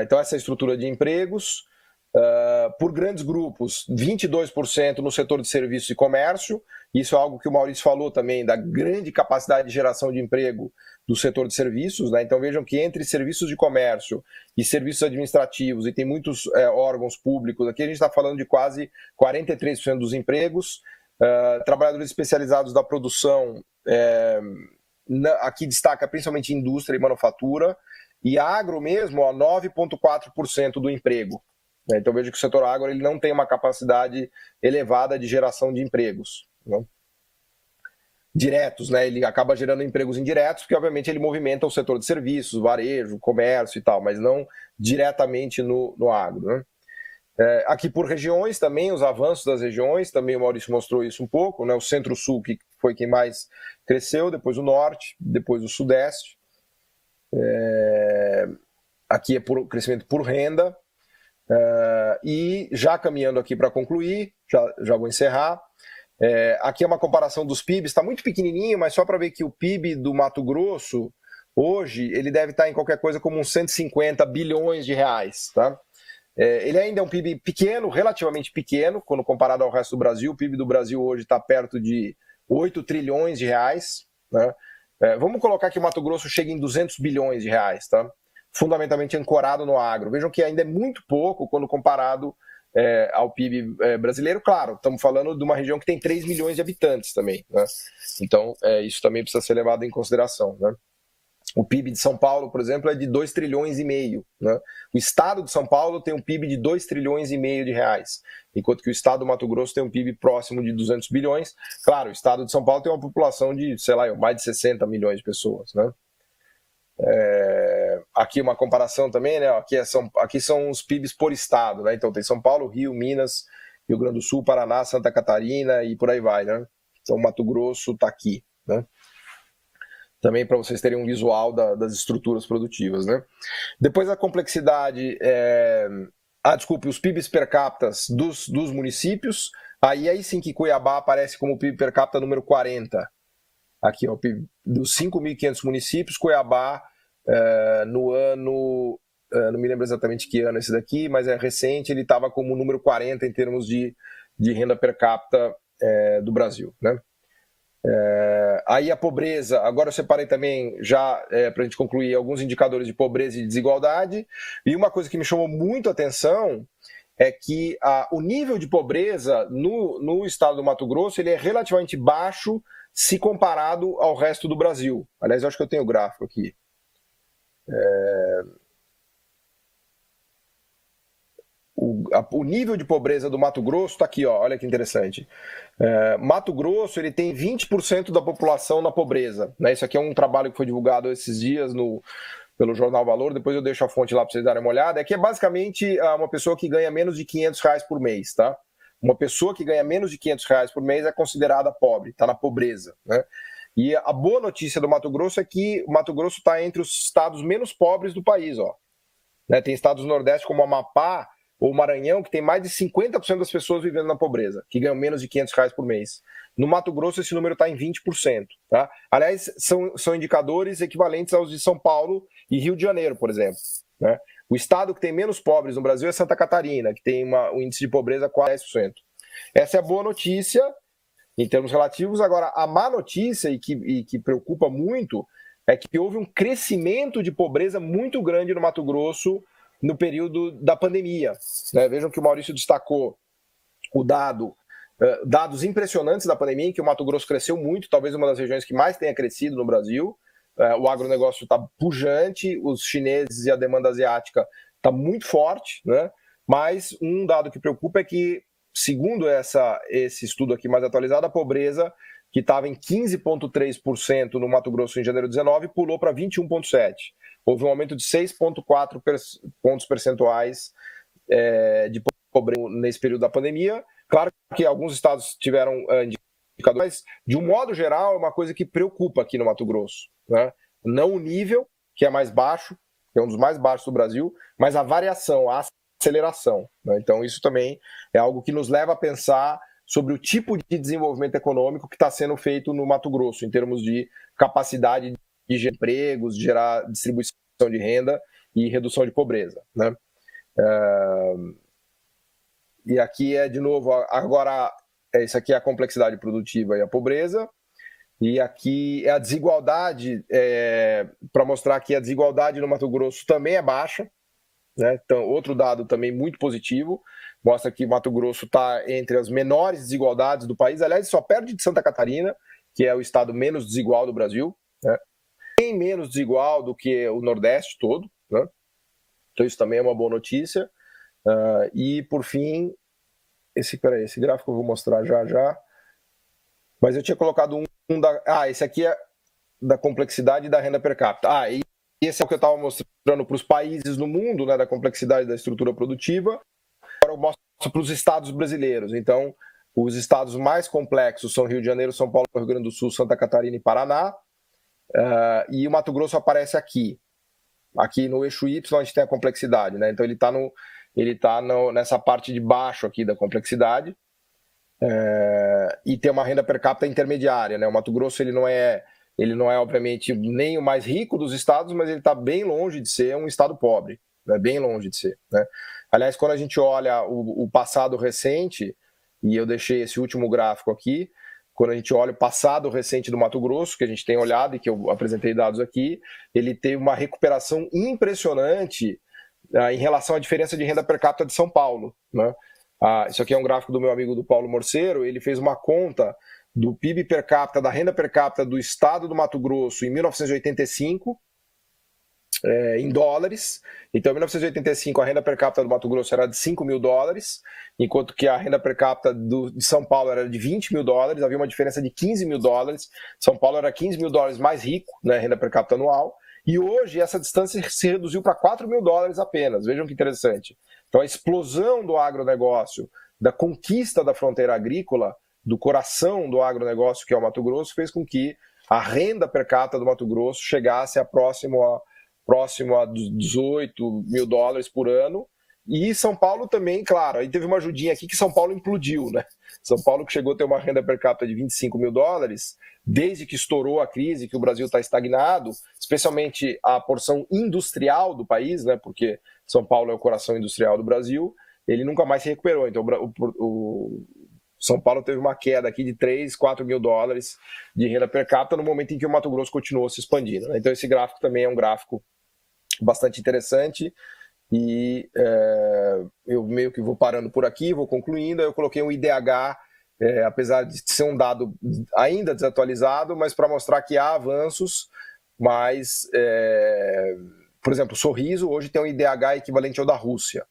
Então essa é a estrutura de empregos, por grandes grupos, 22% no setor de serviços e comércio. Isso é algo que o Maurício falou também, da grande capacidade de geração de emprego do setor de serviços, né? Então vejam que entre serviços de comércio e serviços administrativos, e tem muitos órgãos públicos, aqui a gente está falando de quase 43% dos empregos, trabalhadores especializados da produção, aqui destaca principalmente indústria e manufatura, e agro mesmo, 9,4% do emprego. Então veja que o setor agro ele não tem uma capacidade elevada de geração de empregos, né? Diretos, né? Ele acaba gerando empregos indiretos, porque obviamente ele movimenta o setor de serviços, varejo, comércio e tal, mas não diretamente no agro, né? Aqui por regiões também, os avanços das regiões, também o Maurício mostrou isso um pouco, né? O Centro-Sul, que foi quem mais cresceu, depois o Norte, depois o Sudeste. Aqui é por crescimento por renda. E já caminhando aqui para concluir, já vou encerrar. Aqui é uma comparação dos PIBs, está muito pequenininho, mas só para ver que o PIB do Mato Grosso, hoje, ele deve estar em qualquer coisa como uns 150 bilhões de reais, tá? Ele ainda é um PIB pequeno, relativamente pequeno, quando comparado ao resto do Brasil. O PIB do Brasil hoje está perto de 8 trilhões de reais, né? Vamos colocar que o Mato Grosso chega em 200 bilhões de reais, tá? Fundamentalmente ancorado no agro. Vejam que ainda é muito pouco quando comparado ao PIB brasileiro. Claro, estamos falando de uma região que tem 3 milhões de habitantes também, né? Então, isso também precisa ser levado em consideração, né? O PIB de São Paulo, por exemplo, é de 2,5 trilhões, né? O estado de São Paulo tem um PIB de 2,5 trilhões de reais, enquanto que o estado do Mato Grosso tem um PIB próximo de 200 bilhões. Claro, o estado de São Paulo tem uma população de, sei lá, mais de 60 milhões de pessoas, né? Aqui uma comparação também, né? Aqui são os PIBs por estado, né? Então tem São Paulo, Rio, Minas, Rio Grande do Sul, Paraná, Santa Catarina e por aí vai, né? Então Mato Grosso está aqui, né? Também para vocês terem um visual das estruturas produtivas, né? Depois a complexidade, desculpe, os PIBs per capita dos municípios, aí sim que Cuiabá aparece como PIB per capita número 40. Aqui, ó, dos 5.500 municípios, Cuiabá, no ano, não me lembro exatamente que ano esse daqui, mas é recente, ele estava como número 40 em termos de renda per capita do Brasil, né? Aí a pobreza, agora eu separei também, já para a gente concluir, alguns indicadores de pobreza e desigualdade, e uma coisa que me chamou muito a atenção é que o nível de pobreza no estado do Mato Grosso ele é relativamente baixo se comparado ao resto do Brasil. Aliás, eu acho que eu tenho o gráfico aqui. O nível de pobreza do Mato Grosso está aqui, ó, olha que interessante. Mato Grosso ele tem 20% da população na pobreza, né? Isso aqui é um trabalho que foi divulgado esses dias pelo Jornal Valor, depois eu deixo a fonte lá para vocês darem uma olhada. É que é basicamente uma pessoa que ganha menos de R$500 por mês, tá? Uma pessoa que ganha menos de R$500 por mês é considerada pobre, está na pobreza, né? E a boa notícia do Mato Grosso é que o Mato Grosso está entre os estados menos pobres do país, ó. Né? Tem estados do Nordeste como Amapá ou Maranhão que tem mais de 50% das pessoas vivendo na pobreza, que ganham menos de R$500 por mês. No Mato Grosso esse número está em 20%. Tá? Aliás, são indicadores equivalentes aos de São Paulo e Rio de Janeiro, por exemplo. Né? O estado que tem menos pobres no Brasil é Santa Catarina, que tem um índice de pobreza quase 10%. Essa é a boa notícia em termos relativos. Agora, a má notícia, e que preocupa muito, é que houve um crescimento de pobreza muito grande no Mato Grosso no período da pandemia. Né? Vejam que o Maurício destacou dados impressionantes da pandemia, em que o Mato Grosso cresceu muito, talvez uma das regiões que mais tenha crescido no Brasil. O agronegócio está pujante, os chineses e a demanda asiática está muito forte, né? Mas um dado que preocupa é que, segundo esse estudo aqui mais atualizado, a pobreza, que estava em 15,3% no Mato Grosso em janeiro de 2019, pulou para 21,7%. Houve um aumento de 6,4 pontos percentuais de pobreza nesse período da pandemia. Claro que alguns estados tiveram indicadores, mas, de um modo geral, é uma coisa que preocupa aqui no Mato Grosso. Né? Não o nível, que é mais baixo, que é um dos mais baixos do Brasil, mas a variação, a aceleração. Né? Então, isso também é algo que nos leva a pensar sobre o tipo de desenvolvimento econômico que está sendo feito no Mato Grosso, em termos de capacidade de gerar empregos, de gerar distribuição de renda e redução de pobreza. Né? E aqui de novo, agora, isso aqui é a complexidade produtiva e a pobreza. E aqui é a desigualdade, para mostrar que a desigualdade no Mato Grosso também é baixa. Né? Então, outro dado também muito positivo, mostra que Mato Grosso está entre as menores desigualdades do país. Aliás, só perde de Santa Catarina, que é o estado menos desigual do Brasil. Né? Bem menos desigual do que o Nordeste todo. Né? Então, isso também é uma boa notícia. E, por fim, esse gráfico eu vou mostrar já. Mas eu tinha colocado esse aqui é da complexidade da renda per capita. E esse é o que eu estava mostrando para os países no mundo, né, da complexidade da estrutura produtiva. Agora eu mostro para os estados brasileiros. Então, os estados mais complexos são Rio de Janeiro, São Paulo, Rio Grande do Sul, Santa Catarina e Paraná. E o Mato Grosso aparece aqui. Aqui no eixo Y a gente tem a complexidade. Né? Então, ele está nessa parte de baixo aqui da complexidade. E tem uma renda per capita intermediária. Né? O Mato Grosso ele não é obviamente nem o mais rico dos estados, mas ele está bem longe de ser um estado pobre, né? Bem longe de ser. Né? Aliás, quando a gente olha o passado recente, e eu deixei esse último gráfico aqui, quando a gente olha o passado recente do Mato Grosso, que a gente tem olhado e que eu apresentei dados aqui, ele teve uma recuperação impressionante em relação à diferença de renda per capita de São Paulo. Né? Isso aqui é um gráfico do meu amigo do Paulo Morceiro. Ele fez uma conta do PIB per capita, da renda per capita do estado do Mato Grosso em 1985, em dólares. Então, em 1985, a renda per capita do Mato Grosso era de $5.000, enquanto que a renda per capita de São Paulo era de $20.000, havia uma diferença de $15.000. São Paulo era $15.000 mais rico, né, renda per capita anual, e hoje essa distância se reduziu para $4.000 apenas. Vejam que interessante. Então, a explosão do agronegócio, da conquista da fronteira agrícola, do coração do agronegócio, que é o Mato Grosso, fez com que a renda per capita do Mato Grosso chegasse próximo a $18.000 por ano. E São Paulo também, claro, aí teve uma ajudinha aqui que São Paulo implodiu, né? São Paulo que chegou a ter uma renda per capita de $25.000, desde que estourou a crise, que o Brasil está estagnado, especialmente a porção industrial do país, né? Porque São Paulo é o coração industrial do Brasil, ele nunca mais se recuperou. Então o São Paulo teve uma queda aqui de $3.000, $4.000 de renda per capita no momento em que o Mato Grosso continuou se expandindo, né? Então esse gráfico também é um gráfico bastante interessante. E eu meio que vou parando por aqui, vou concluindo. Eu coloquei um IDH, apesar de ser um dado ainda desatualizado, mas para mostrar que há avanços, mas, por exemplo, o Sorriso hoje tem um IDH equivalente ao da Rússia,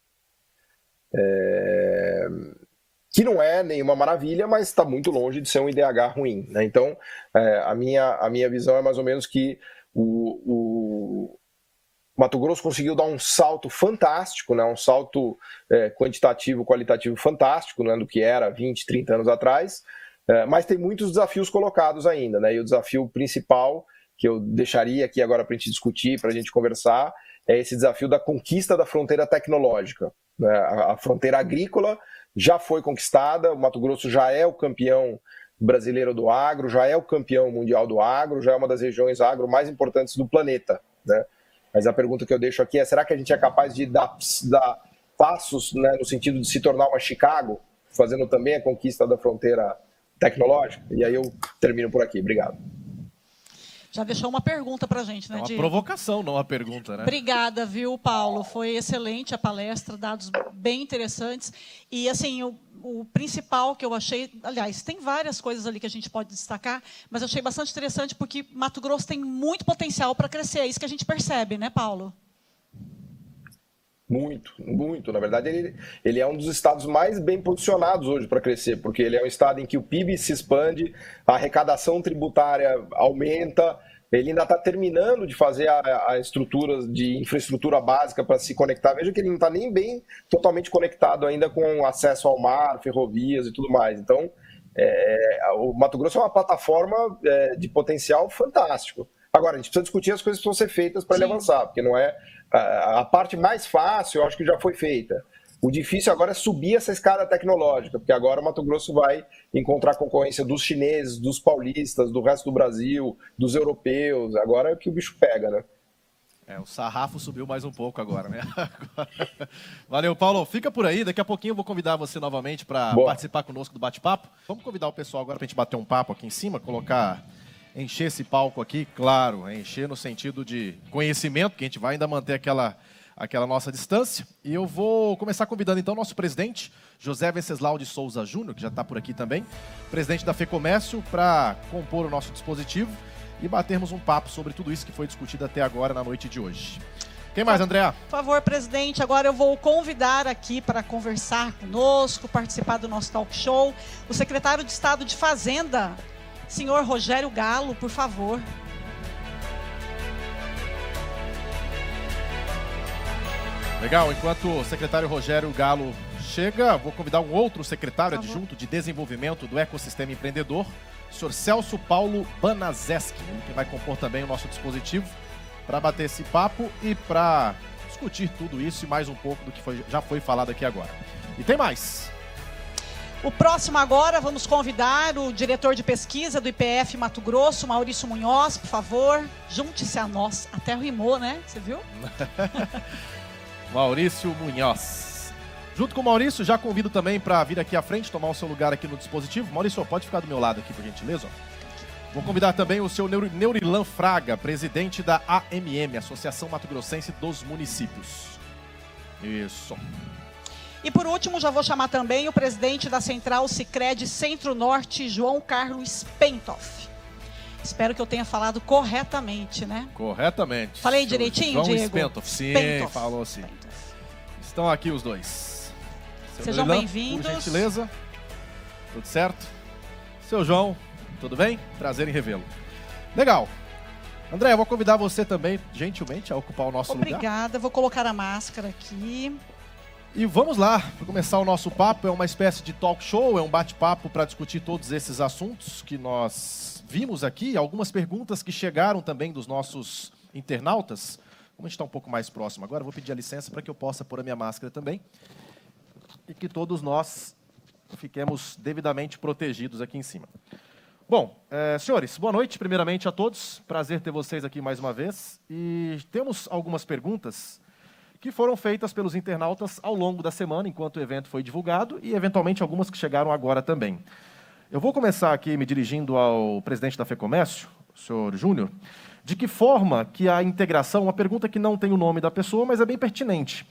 que não é nenhuma maravilha, mas está muito longe de ser um IDH ruim, né? Então, a minha visão é mais ou menos que o Mato Grosso conseguiu dar um salto fantástico, né? Um salto quantitativo, qualitativo fantástico, né? Do que era 20, 30 anos atrás, mas tem muitos desafios colocados ainda, né? E o desafio principal que eu deixaria aqui agora para a gente discutir, para a gente conversar, é esse desafio da conquista da fronteira tecnológica, né? A fronteira agrícola já foi conquistada, o Mato Grosso já é o campeão brasileiro do agro, já é o campeão mundial do agro, já é uma das regiões agro mais importantes do planeta, né? Mas a pergunta que eu deixo aqui é: será que a gente é capaz de dar passos, né, no sentido de se tornar uma Chicago, fazendo também a conquista da fronteira tecnológica? E aí eu termino por aqui. Obrigado. Já deixou uma pergunta para a gente, né? É uma provocação, não uma pergunta, né? Obrigada, viu, Paulo? Foi excelente a palestra, dados bem interessantes. E, assim, o principal que eu achei... Aliás, tem várias coisas ali que a gente pode destacar, mas eu achei bastante interessante porque Mato Grosso tem muito potencial para crescer. É isso que a gente percebe, né, Paulo? Muito, muito. Na verdade, ele é um dos estados mais bem posicionados hoje para crescer, porque ele é um estado em que o PIB se expande, a arrecadação tributária aumenta, ele ainda está terminando de fazer a estrutura de infraestrutura básica para se conectar. Veja que ele não está nem bem totalmente conectado ainda com acesso ao mar, ferrovias e tudo mais. Então, o Mato Grosso é uma plataforma de potencial fantástico. Agora, a gente precisa discutir as coisas que precisam ser feitas para ele avançar, porque não é... A parte mais fácil, eu acho que já foi feita. O difícil agora é subir essa escada tecnológica, porque agora o Mato Grosso vai encontrar concorrência dos chineses, dos paulistas, do resto do Brasil, dos europeus. Agora é que o bicho pega, né? O sarrafo subiu mais um pouco agora, né? Valeu, Paulo. Fica por aí. Daqui a pouquinho eu vou convidar você novamente para participar conosco do bate-papo. Vamos convidar o pessoal agora para a gente bater um papo aqui em cima, encher esse palco aqui, claro, encher no sentido de conhecimento, que a gente vai ainda manter aquela nossa distância. E eu vou começar convidando então o nosso presidente, José Venceslau de Souza Júnior, que já está por aqui também, presidente da FEComércio, para compor o nosso dispositivo e batermos um papo sobre tudo isso que foi discutido até agora na noite de hoje. Quem mais, Andréa? Por favor, presidente, agora eu vou convidar aqui para conversar conosco, participar do nosso talk show, o secretário de Estado de Fazenda, senhor Rogério Galo, por favor. Legal, enquanto o secretário Rogério Galo chega, vou convidar um outro secretário adjunto de desenvolvimento do ecossistema empreendedor, o senhor Celso Paulo Banazeski, que vai compor também o nosso dispositivo para bater esse papo e para discutir tudo isso e mais um pouco do que já foi falado aqui agora. E tem mais. O próximo agora, vamos convidar o diretor de pesquisa do IPF Mato Grosso, Maurício Munhoz, por favor. Junte-se a nós. Até rimou, né? Você viu? Maurício Munhoz. Junto com o Maurício, já convido também para vir aqui à frente, tomar o seu lugar aqui no dispositivo. Maurício, pode ficar do meu lado aqui, por gentileza. Vou convidar também o seu Neurilan Fraga, presidente da AMM, Associação Mato Grossense dos Municípios. Isso. E, por último, já vou chamar também o presidente da Central Sicredi Centro-Norte, João Carlos Pentoff. Espero que eu tenha falado corretamente, né? Corretamente. Falei direitinho, João Diego? Pentoff. Sim, Pentoff. falou sim. Pentoff. Estão aqui os dois. Seu Sejam Dorilan, bem-vindos. Por gentileza. Tudo certo? Seu João, tudo bem? Prazer em revê-lo. Legal. André, eu vou convidar você também, gentilmente, a ocupar o nosso lugar. Obrigada. Vou colocar a máscara aqui. E vamos lá, para começar o nosso papo. É uma espécie de talk show, é um bate-papo para discutir todos esses assuntos que nós vimos aqui. Algumas perguntas que chegaram também dos nossos internautas. Como a gente está um pouco mais próximo agora, eu vou pedir a licença para que eu possa pôr a minha máscara também. E que todos nós fiquemos devidamente protegidos aqui em cima. Bom, senhores, boa noite, primeiramente a todos. Prazer ter vocês aqui mais uma vez. E temos algumas perguntas que foram feitas pelos internautas ao longo da semana, enquanto o evento foi divulgado, e, eventualmente, algumas que chegaram agora também. Eu vou começar aqui me dirigindo ao presidente da FEComércio, o senhor Júnior. De que forma que a integração, uma pergunta que não tem o nome da pessoa, mas é bem pertinente.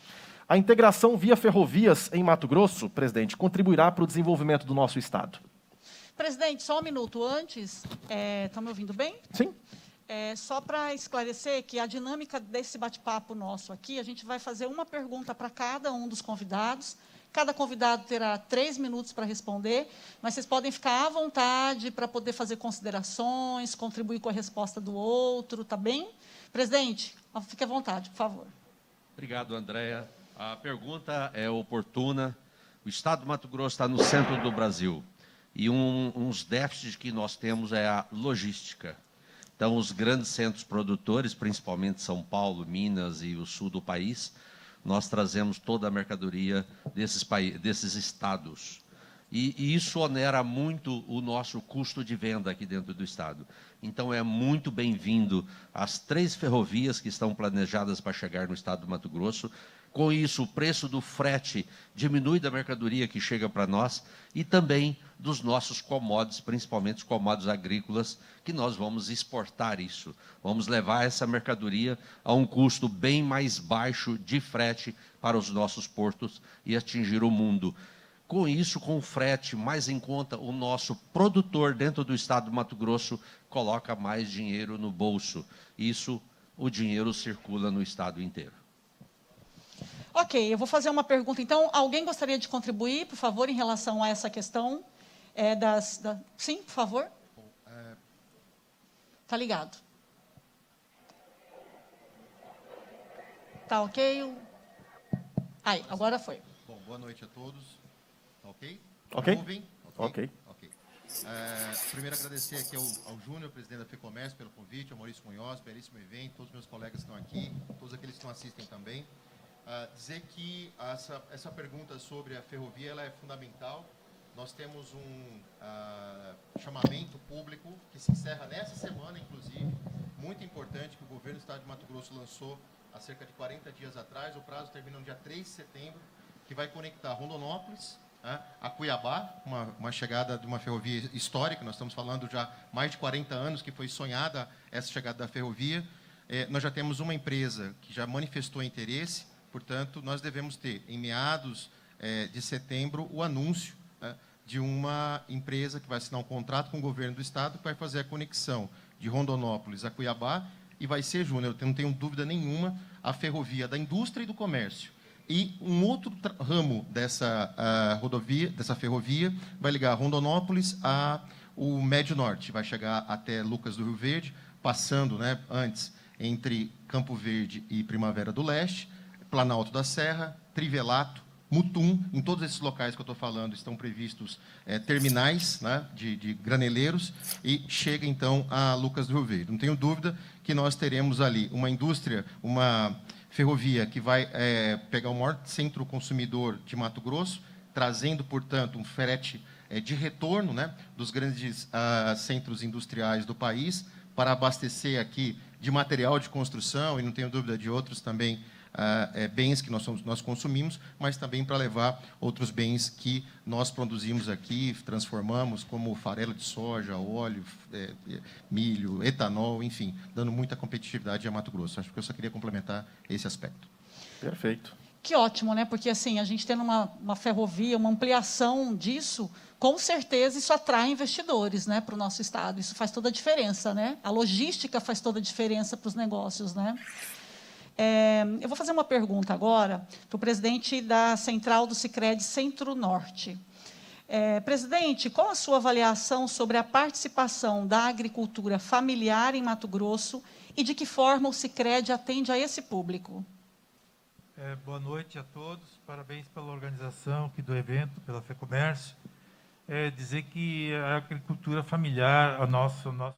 A integração via ferrovias em Mato Grosso, presidente, contribuirá para o desenvolvimento do nosso Estado? Presidente, só um minuto antes. Estão me ouvindo bem? Sim. Só para esclarecer que a dinâmica desse bate-papo nosso aqui, a gente vai fazer uma pergunta para cada um dos convidados. Cada convidado terá 3 minutos para responder, mas vocês podem ficar à vontade para poder fazer considerações, contribuir com a resposta do outro, tá bem? Presidente, fique à vontade, por favor. Obrigado, Andréa. A pergunta é oportuna. O Estado do Mato Grosso está no centro do Brasil. E uns déficits que nós temos é a logística. Então, os grandes centros produtores, principalmente São Paulo, Minas e o sul do país, nós trazemos toda a mercadoria desses estados. E isso onera muito o nosso custo de venda aqui dentro do estado. Então, é muito bem-vindo as 3 ferrovias que estão planejadas para chegar no estado do Mato Grosso. Com isso, o preço do frete diminui da mercadoria que chega para nós e também dos nossos commodities, principalmente os commodities agrícolas, que nós vamos exportar isso. Vamos levar essa mercadoria a um custo bem mais baixo de frete para os nossos portos e atingir o mundo. Com isso, com o frete mais em conta, o nosso produtor dentro do estado do Mato Grosso coloca mais dinheiro no bolso. Isso, o dinheiro circula no estado inteiro. Ok, eu vou fazer uma pergunta. Então, alguém gostaria de contribuir, por favor, em relação a essa questão? Sim, por favor. Está ligado. Está ok? Aí, agora foi. Bom, boa noite a todos. Tá ok? Ok. Ouvem? Ok. Primeiro agradecer aqui ao Júnior, presidente da FEComércio, pelo convite, ao Maurício Munhoz, belíssimo evento, todos os meus colegas estão aqui, todos aqueles que não assistem também. Dizer que essa pergunta sobre a ferrovia ela é fundamental. Nós temos um chamamento público que se encerra nessa semana, inclusive, muito importante, que o governo do estado de Mato Grosso lançou há cerca de 40 dias atrás. O prazo termina no dia 3 de setembro, que vai conectar Rondonópolis a Cuiabá, uma chegada de uma ferrovia histórica. Nós estamos falando já mais de 40 anos que foi sonhada essa chegada da ferrovia. Nós já temos uma empresa que já manifestou interesse, portanto, nós devemos ter, em meados de setembro, o anúncio de uma empresa que vai assinar um contrato com o governo do estado que vai fazer a conexão de Rondonópolis a Cuiabá e vai ser, Júnior, eu não tenho dúvida nenhuma, a ferrovia da indústria e do comércio. E um outro ramo dessa rodovia, dessa ferrovia, vai ligar Rondonópolis ao Médio Norte, vai chegar até Lucas do Rio Verde, passando, antes entre Campo Verde e Primavera do Leste, Planalto da Serra, Trivelato, Mutum. Em todos esses locais que eu estou falando estão previstos terminais de graneleiros e chega, então, a Lucas do Rio Verde. Não tenho dúvida que nós teremos ali uma indústria, uma ferrovia que vai pegar o maior centro consumidor de Mato Grosso, trazendo, portanto, um frete de retorno dos grandes centros industriais do país para abastecer aqui de material de construção e, não tenho dúvida, de outros também bens que nós consumimos, mas também para levar outros bens que nós produzimos aqui, transformamos, como farelo de soja, óleo, milho, etanol, enfim, dando muita competitividade a Mato Grosso. Acho que eu só queria complementar esse aspecto. Perfeito. Que ótimo, né? Porque assim, a gente tendo uma ferrovia, uma ampliação disso, com certeza isso atrai investidores, né, para o nosso estado. Isso faz toda a diferença, né? A logística faz toda a diferença para os negócios, né? Eu vou fazer uma pergunta agora para o presidente da Central do Sicredi Centro-Norte. Presidente, qual a sua avaliação sobre a participação da agricultura familiar em Mato Grosso e de que forma o Sicredi atende a esse público? Boa noite a todos, parabéns pela organização aqui do evento, pela FEComércio. Dizer que a agricultura familiar, o nosso